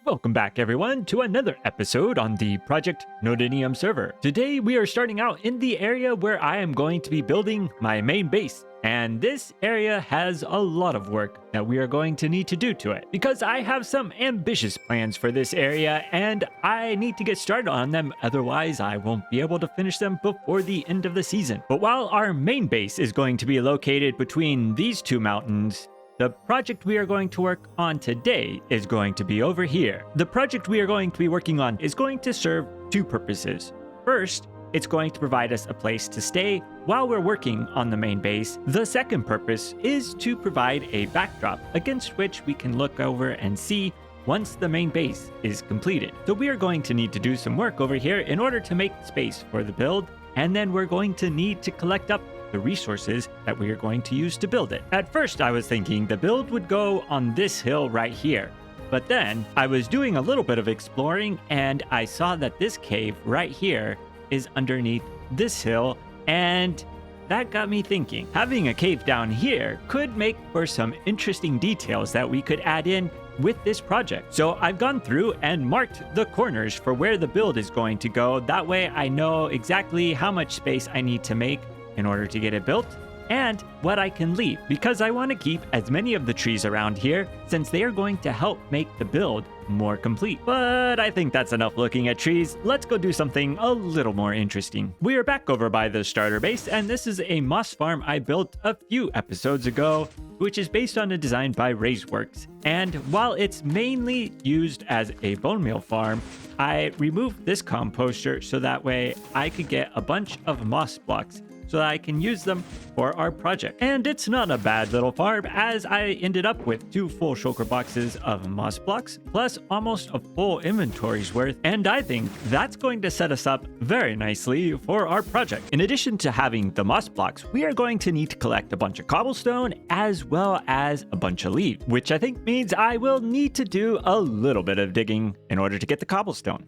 Welcome back everyone to another episode on the Project Nodenium server. Today we are starting out in the area where I am going to be building my main base. And this area has a lot of work that we are going to need to do to it because I have some ambitious plans for this area and I need to get started on them, otherwise I won't be able to finish them before the end of the season. But while our main base is going to be located between these two mountains, the project we are going to work on today is going to be over here. The project we are going to be working on is going to serve two purposes. First, it's going to provide us a place to stay while we're working on the main base. The second purpose is to provide a backdrop against which we can look over and see once the main base is completed. So we are going to need to do some work over here in order to make space for the build, and then we're going to need to collect up the resources that we are going to use to build it. At first, I was thinking the build would go on this hill right here. But then I was doing a little bit of exploring and I saw that this cave right here is underneath this hill, and that got me thinking. Having a cave down here could make for some interesting details that we could add in with this project. So I've gone through and marked the corners for where the build is going to go. That way I know exactly how much space I need to make in order to get it built and what I can leave, because I want to keep as many of the trees around here since they are going to help make the build more complete. But I think that's enough looking at trees. Let's go do something a little more interesting. We are back over by the starter base, and this is a moss farm I built a few episodes ago, which is based on a design by Raiseworks. And while it's mainly used as a bone meal farm, I removed this composter so that way I could get a bunch of moss blocks so that I can use them for our project. And it's not a bad little farm, as I ended up with 2 full shulker boxes of moss blocks, plus almost a full inventory's worth, and I think that's going to set us up very nicely for our project. In addition to having the moss blocks, we are going to need to collect a bunch of cobblestone as well as a bunch of leaves, which I think means I will need to do a little bit of digging in order to get the cobblestone.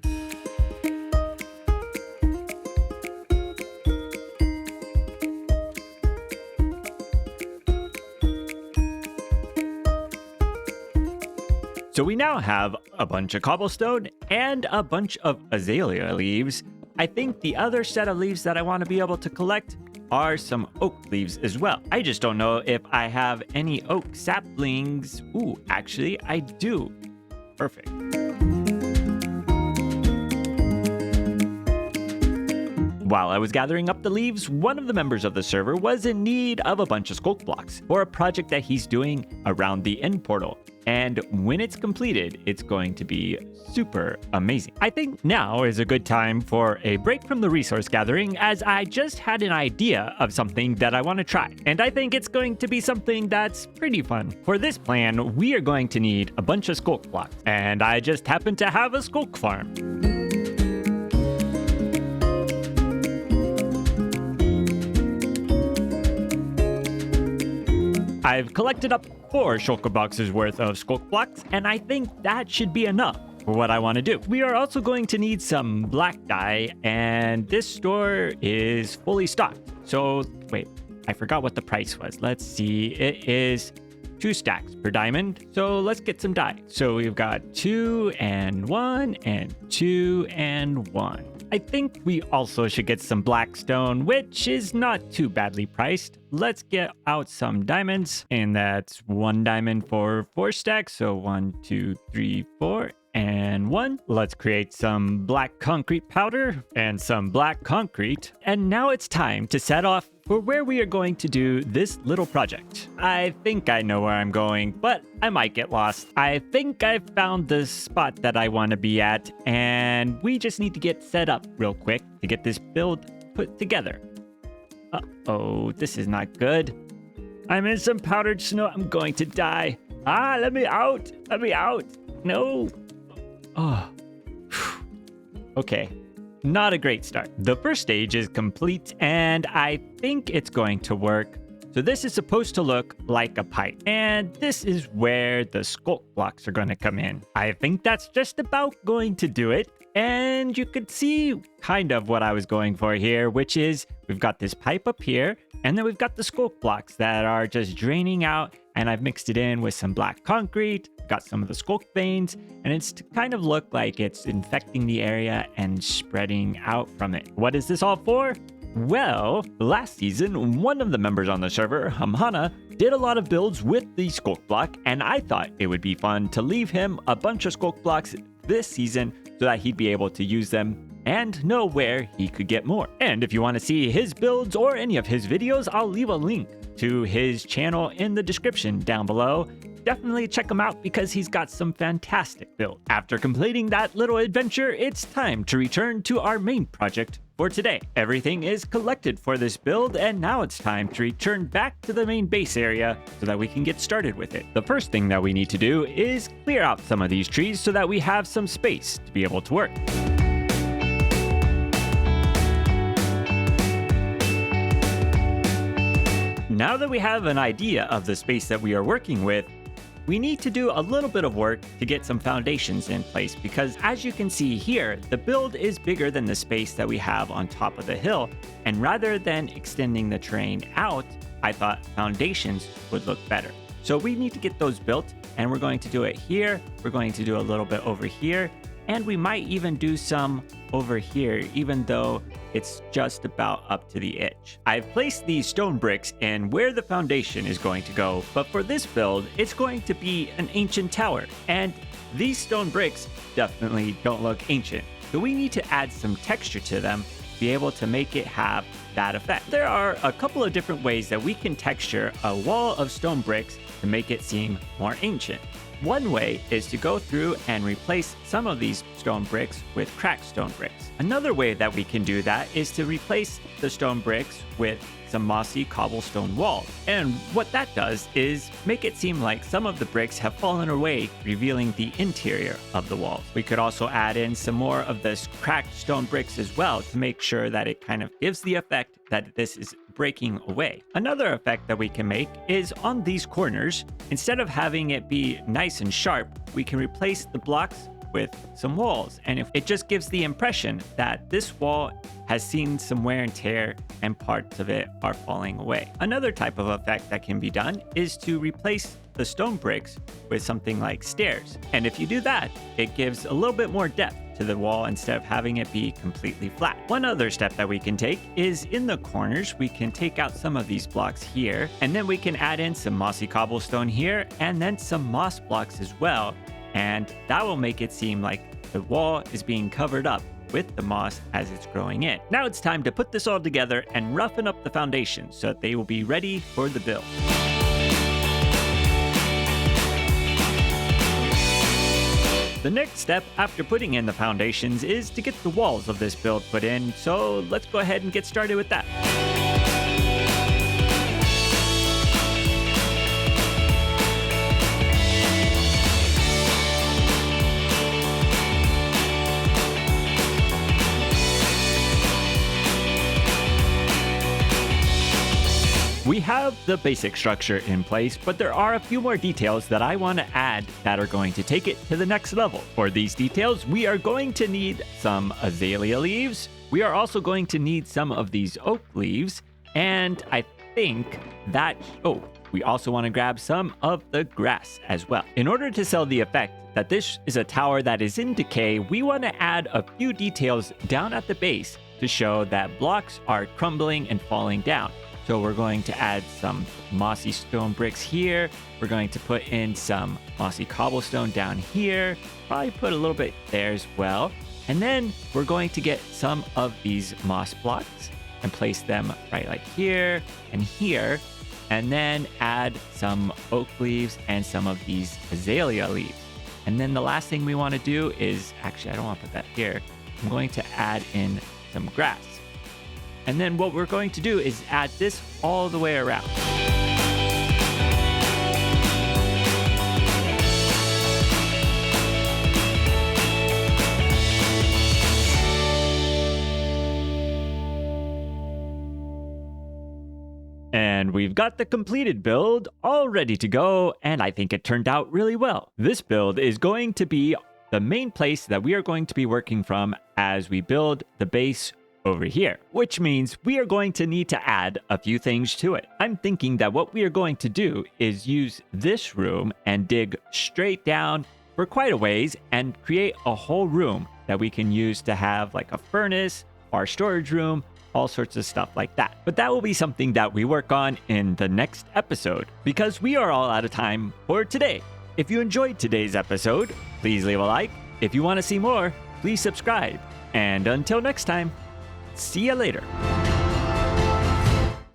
So we now have a bunch of cobblestone and a bunch of azalea leaves. I think the other set of leaves that I want to be able to collect are some oak leaves as well. I just don't know if I have any oak saplings. Ooh, actually I do. Perfect. While I was gathering up the leaves, one of the members of the server was in need of a bunch of skulk blocks for a project that he's doing around the end portal. And when it's completed, it's going to be super amazing. I think now is a good time for a break from the resource gathering, as I just had an idea of something that I want to try. And I think it's going to be something that's pretty fun. For this plan, we are going to need a bunch of skulk blocks. And I just happen to have a skulk farm. I've collected up 4 shulker boxes worth of skulk blocks, and I think that should be enough for what I want to do. We are also going to need some black dye, and this store is fully stocked. So wait, I forgot what the price was. Let's see, it is 2 stacks per diamond. So let's get some dye. So we've got 2 and 1 and 2 and 1. I think we also should get some black stone, which is not too badly priced. Let's get out some diamonds, and that's 1 diamond for 4 stacks. So 1, 2, 3, 4, and 1. Let's create some black concrete powder and some black concrete. And now it's time to set off for where we are going to do this little project. I think I know where I'm going, but I might get lost. I think I've found the spot that I want to be at, and we just need to get set up real quick to get this build put together. Uh-oh, this is not good. I'm in some powdered snow. I'm going to die. Let me out. Let me out. No. Oh. Okay. Not a great start. The first stage is complete, and I think it's going to work. So this is supposed to look like a pipe, and this is where the skulk blocks are going to come in. I think that's just about going to do it. And you could see kind of what I was going for here, which is we've got this pipe up here, and then we've got the skulk blocks that are just draining out and I've mixed it in with some black concrete, got some of the skulk veins, and it's to kind of look like it's infecting the area and spreading out from it. What is this all for? Well, last season, one of the members on the server, Hamhana, did a lot of builds with the skulk block, and I thought it would be fun to leave him a bunch of skulk blocks this season so that he'd be able to use them and know where he could get more. And if you want to see his builds or any of his videos, I'll leave a link to his channel in the description down below. Definitely check him out because he's got some fantastic builds. After completing that little adventure, it's time to return to our main project for today. Everything is collected for this build, and now it's time to return back to the main base area so that we can get started with it. The first thing that we need to do is clear out some of these trees so that we have some space to be able to work. Now that we have an idea of the space that we are working with, we need to do a little bit of work to get some foundations in place, because as you can see here, the build is bigger than the space that we have on top of the hill, and rather than extending the terrain out, I thought foundations would look better. So we need to get those built, and we're going to do it here, we're going to do a little bit over here, and we might even do some over here, even though it's just about up to the edge. I've placed these stone bricks in where the foundation is going to go, but for this build, it's going to be an ancient tower, and these stone bricks definitely don't look ancient. So we need to add some texture to them to be able to make it have that effect. There are a couple of different ways that we can texture a wall of stone bricks to make it seem more ancient. One way is to go through and replace some of these stone bricks with cracked stone bricks. Another way that we can do that is to replace the stone bricks with some mossy cobblestone walls. And what that does is make it seem like some of the bricks have fallen away, revealing the interior of the walls. We could also add in some more of this cracked stone bricks as well to make sure that it kind of gives the effect that this is breaking away. Another effect that we can make is on these corners, instead of having it be nice and sharp, we can replace the blocks with some walls, and if it just gives the impression that this wall has seen some wear and tear and parts of it are falling away. Another type of effect that can be done is to replace the stone bricks with something like stairs, and if you do that, it gives a little bit more depth to the wall instead of having it be completely flat. One other step that we can take is in the corners, we can take out some of these blocks here, and then we can add in some mossy cobblestone here, and then some moss blocks as well, and that will make it seem like the wall is being covered up with the moss as it's growing in. Now it's time to put this all together and roughen up the foundation so that they will be ready for the build. The next step after putting in the foundations is to get the walls of this build put in, so let's go ahead and get started with that. We have the basic structure in place, but there are a few more details that I want to add that are going to take it to the next level. For these details, we are going to need some azalea leaves. We are also going to need some of these oak leaves, and I think that, we also want to grab some of the grass as well. In order to sell the effect that this is a tower that is in decay, we want to add a few details down at the base to show that blocks are crumbling and falling down. So we're going to add some mossy stone bricks here. We're going to put in some mossy cobblestone down here. Probably put a little bit there as well. And then we're going to get some of these moss blocks and place them right like here and here. And then add some oak leaves and some of these azalea leaves. And then the last thing we want to do is, actually, I don't want to put that here. I'm going to add in some grass. And then what we're going to do is add this all the way around. And we've got the completed build all ready to go, and I think it turned out really well. This build is going to be the main place that we are going to be working from as we build the base over here, which means we are going to need to add a few things to it. I'm thinking that what we are going to do is use this room and dig straight down for quite a ways and create a whole room that we can use to have like a furnace, our storage room, all sorts of stuff like that. But that will be something that we work on in the next episode because we are all out of time for today. If you enjoyed today's episode, please leave a like. If you want to see more, please subscribe. And until next time, see you later.